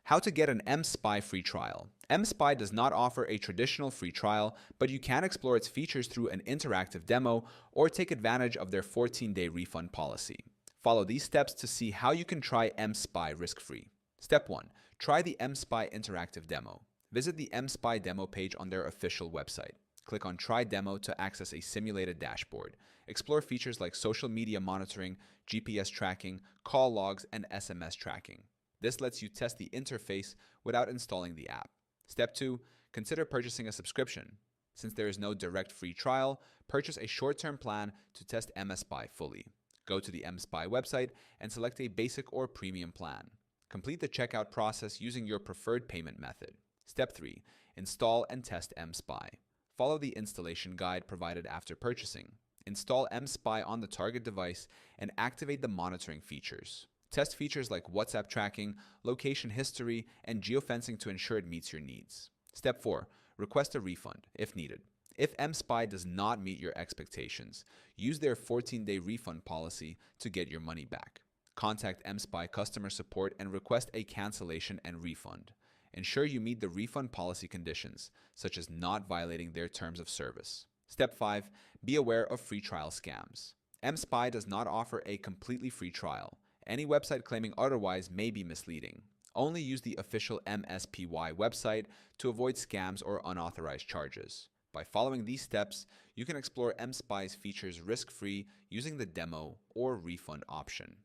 How to get an mSpy free trial. mSpy does not offer a traditional free trial, but you can explore its features through an interactive demo or take advantage of their 14-day refund policy. Follow these steps to see how you can try mSpy risk-free. Step 1. Try the mSpy interactive demo. Visit the mSpy demo page on their official website. Click on Try Demo to access a simulated dashboard. Explore features like social media monitoring, GPS tracking, call logs, and SMS tracking. This lets you test the interface without installing the app. Step 2. Consider purchasing a subscription. Since there is no direct free trial, purchase a short-term plan to test mSpy fully. Go to the mSpy website and select a basic or premium plan. Complete the checkout process using your preferred payment method. Step 3. Install and test mSpy. Follow the installation guide provided after purchasing. Install mSpy on the target device and activate the monitoring features. Test features like WhatsApp tracking, location history, and geofencing to ensure it meets your needs. Step 4. Request a refund, if needed. If mSpy does not meet your expectations, use their 14-day refund policy to get your money back. Contact mSpy customer support and request a cancellation and refund. Ensure you meet the refund policy conditions, such as not violating their terms of service. Step 5. Be aware of free trial scams. mSpy does not offer a completely free trial. Any website claiming otherwise may be misleading. Only use the official mSpy website to avoid scams or unauthorized charges. By following these steps, you can explore mSpy's features risk-free using the demo or refund option.